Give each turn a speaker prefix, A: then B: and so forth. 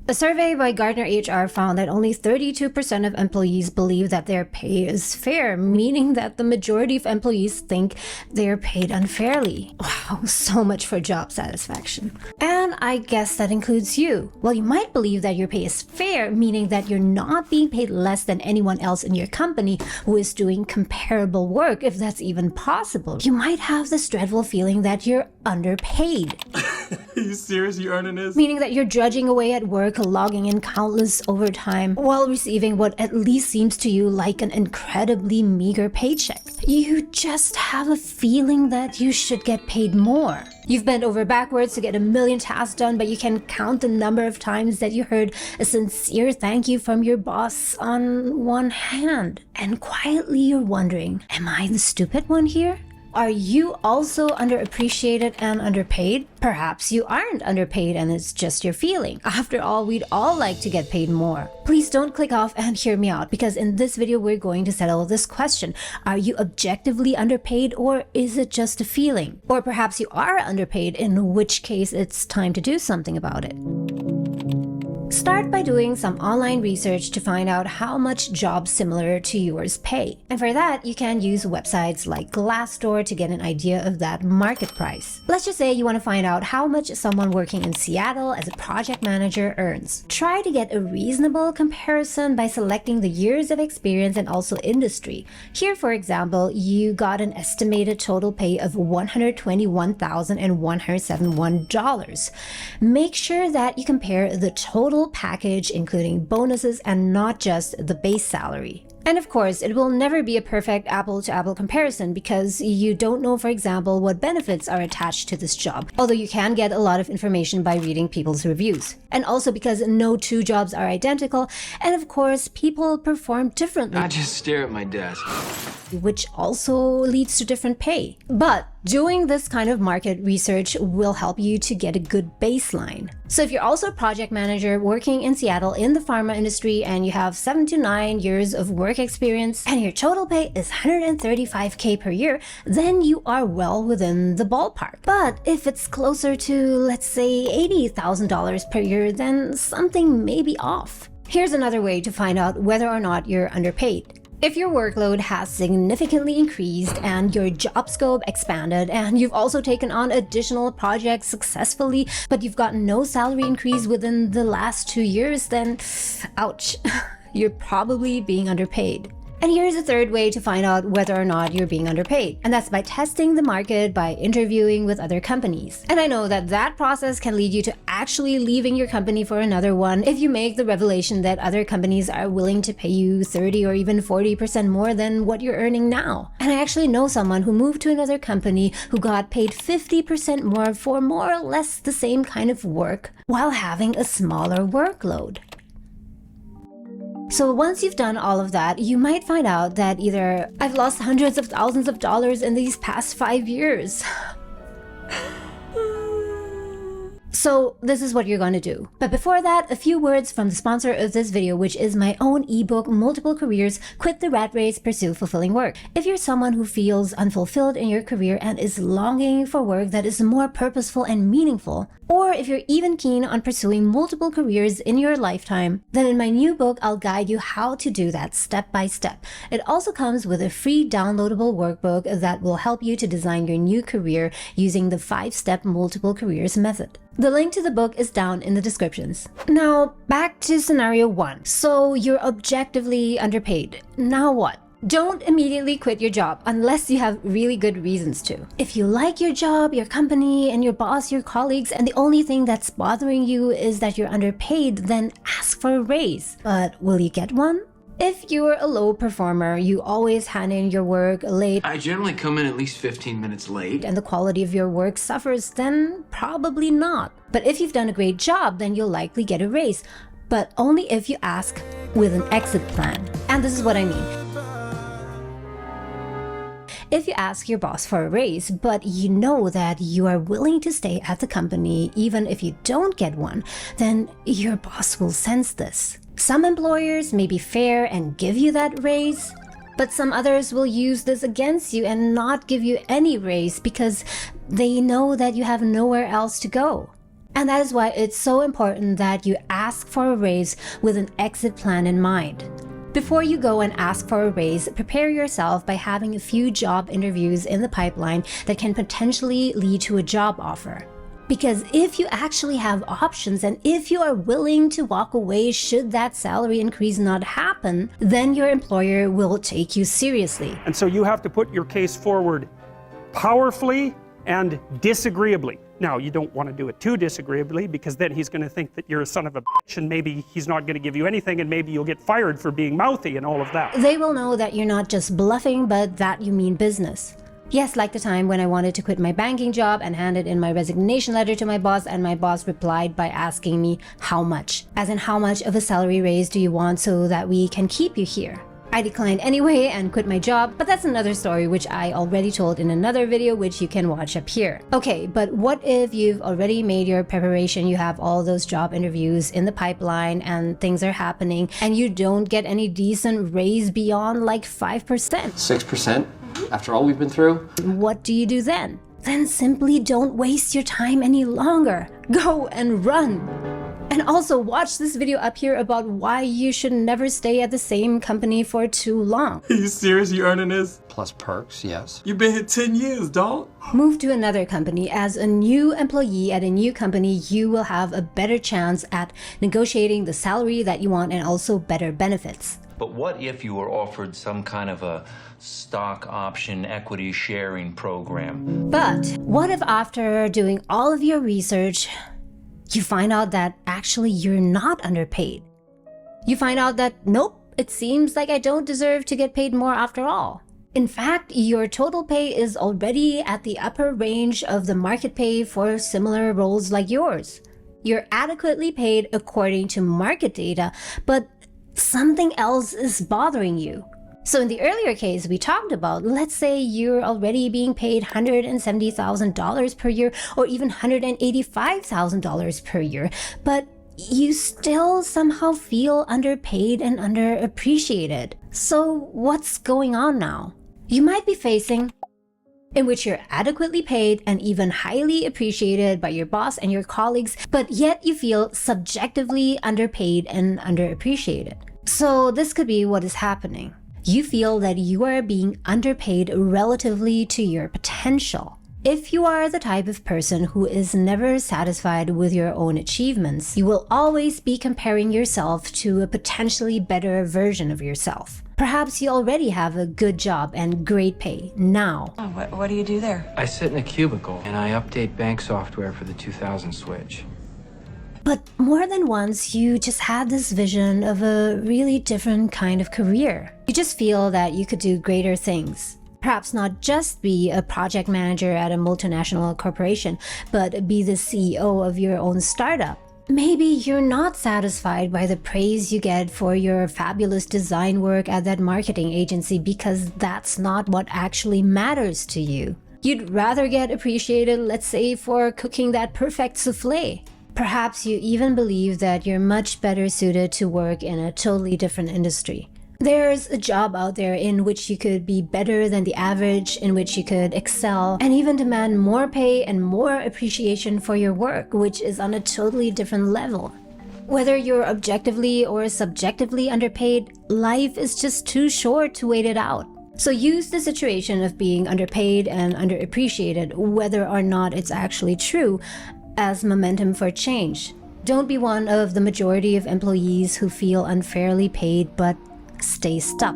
A: A survey by Gartner HR found that only 32% of employees believe that their pay is fair, meaning that the majority of employees think they're paid unfairly. Wow, so much for job satisfaction. And I guess that includes you. Well, you might believe that your pay is fair, meaning that you're not being paid less than anyone else in your company who is doing comparable work, if that's even possible. You might have this dreadful feeling that you're underpaid.
B: Are you serious? You earning this?
A: Meaning that you're drudging away at work, logging in countless overtime, while receiving what at least seems to you like an incredibly meager paycheck. You just have a feeling that you should get paid more. You've bent over backwards to get a million tasks done, but you can count the number of times that you heard a sincere thank you from your boss on one hand. And quietly you're wondering, am I the stupid one here? Are you also underappreciated and underpaid? Perhaps you aren't underpaid and it's just your feeling. After all, we'd all like to get paid more. Please don't click off and hear me out, because in this video we're going to settle this question. Are you objectively underpaid, or is it just a feeling? Or perhaps you are underpaid, in which case it's time to do something about it. Start by doing some online research to find out how much jobs similar to yours pay. And for that, you can use websites like Glassdoor to get an idea of that market price. Let's just say you want to find out how much someone working in Seattle as a project manager earns. Try to get a reasonable comparison by selecting the years of experience and also industry. Here, for example, you got an estimated total pay of $121,171. Make sure that you compare the total package, including bonuses, and not just the base salary. And of course, it will never be a perfect apple-to-apple comparison, because you don't know, for example, what benefits are attached to this job, although you can get a lot of information by reading people's reviews. And also because no two jobs are identical, and of course, people perform differently.
B: I just stare at my desk.
A: Which also leads to different pay. But doing this kind of market research will help you to get a good baseline. So if you're also a project manager working in Seattle in the pharma industry and you have 7 to 9 years of work experience and your total pay is $135K per year, then you are well within the ballpark. But if it's closer to, let's say, $80,000 per year, then something may be off. Here's another way to find out whether or not you're underpaid. If your workload has significantly increased and your job scope expanded, and you've also taken on additional projects successfully, but you've gotten no salary increase within the last 2 years, then ouch, you're probably being underpaid. And here's a third way to find out whether or not you're being underpaid, and that's by testing the market by interviewing with other companies. And I know that that process can lead you to actually leaving your company for another one if you make the revelation that other companies are willing to pay you 30 or even 40% more than what you're earning now. And I actually know someone who moved to another company who got paid 50% more for more or less the same kind of work while having a smaller workload. So once you've done all of that, you might find out that either I've lost hundreds of thousands of dollars in these past 5 years. So this is what you're going to do. But before that, a few words from the sponsor of this video, which is my own ebook, Multiple Careers, Quit the Rat Race, Pursue Fulfilling Work. If you're someone who feels unfulfilled in your career and is longing for work that is more purposeful and meaningful, or if you're even keen on pursuing multiple careers in your lifetime, then in my new book, I'll guide you how to do that step by step. It also comes with a free downloadable workbook that will help you to design your new career using the 5-step multiple careers method. The link to the book is down in the descriptions. Now, back to scenario 1. So you're objectively underpaid. Now what? Don't immediately quit your job unless you have really good reasons to. If you like your job, your company, and your boss, your colleagues, and the only thing that's bothering you is that you're underpaid, then ask for a raise. But will you get one? If you're a low performer, you always hand in your work late,
B: I generally come in at least 15 minutes late.
A: and the quality of your work suffers, then probably not. But if you've done a great job, then you'll likely get a raise, but only if you ask with an exit plan. And this is what I mean. If you ask your boss for a raise, but you know that you are willing to stay at the company even if you don't get one, then your boss will sense this. Some employers may be fair and give you that raise, but some others will use this against you and not give you any raise because they know that you have nowhere else to go. And that is why it's so important that you ask for a raise with an exit plan in mind. Before you go and ask for a raise, prepare yourself by having a few job interviews in the pipeline that can potentially lead to a job offer. Because if you actually have options and if you are willing to walk away should that salary increase not happen, then your employer will take you seriously.
C: And so you have to put your case forward powerfully and disagreeably. Now, you don't want to do it too disagreeably because then he's going to think that you're a son of a bitch and maybe he's not going to give you anything and maybe you'll get fired for being mouthy and all of that.
A: They will know that you're not just bluffing, but that you mean business. Yes, like the time when I wanted to quit my banking job and handed in my resignation letter to my boss, and my boss replied by asking me how much. As in, how much of a salary raise do you want so that we can keep you here? I declined anyway and quit my job, but that's another story which I already told in another video which you can watch up here. Okay, but what if you've already made your preparation, you have all those job interviews in the pipeline and things are happening and you don't get any decent raise beyond like 5%?
D: 6%? After all we've been through?
A: What do you do then? Then simply don't waste your time any longer. Go and run. And also watch this video up here about why you should never stay at the same company for too long.
B: Are you serious? You earning this?
D: Plus perks, yes.
B: You've been here 10 years, dog.
A: Move to another company. As a new employee at a new company, you will have a better chance at negotiating the salary that you want and also better benefits.
E: But what if you were offered some kind of a stock option equity sharing program?
A: But what if after doing all of your research, you find out that actually you're not underpaid? You find out that, nope, it seems like I don't deserve to get paid more after all. In fact, your total pay is already at the upper range of the market pay for similar roles like yours. You're adequately paid according to market data, but something else is bothering you. So in the earlier case we talked about, let's say you're already being paid $170,000 per year or even $185,000 per year, but you still somehow feel underpaid and underappreciated. So what's going on now? You might be facing in which you're adequately paid and even highly appreciated by your boss and your colleagues, but yet you feel subjectively underpaid and underappreciated. So this could be what is happening. You feel that you are being underpaid relatively to your potential. If you are the type of person who is never satisfied with your own achievements, you will always be comparing yourself to a potentially better version of yourself. Perhaps you already have a good job and great pay now.
F: Oh, what do you do there?
B: I sit in a cubicle and I update bank software for the 2000 switch.
A: But more than once, you just had this vision of a really different kind of career. You just feel that you could do greater things. Perhaps not just be a project manager at a multinational corporation, but be the CEO of your own startup. Maybe you're not satisfied by the praise you get for your fabulous design work at that marketing agency because that's not what actually matters to you. You'd rather get appreciated, let's say, for cooking that perfect souffle. Perhaps you even believe that you're much better suited to work in a totally different industry. There's a job out there in which you could be better than the average, in which you could excel, and even demand more pay and more appreciation for your work, which is on a totally different level. Whether you're objectively or subjectively underpaid, life is just too short to wait it out. So use the situation of being underpaid and underappreciated, whether or not it's actually true, as momentum for change. Don't be one of the majority of employees who feel unfairly paid but stay stuck.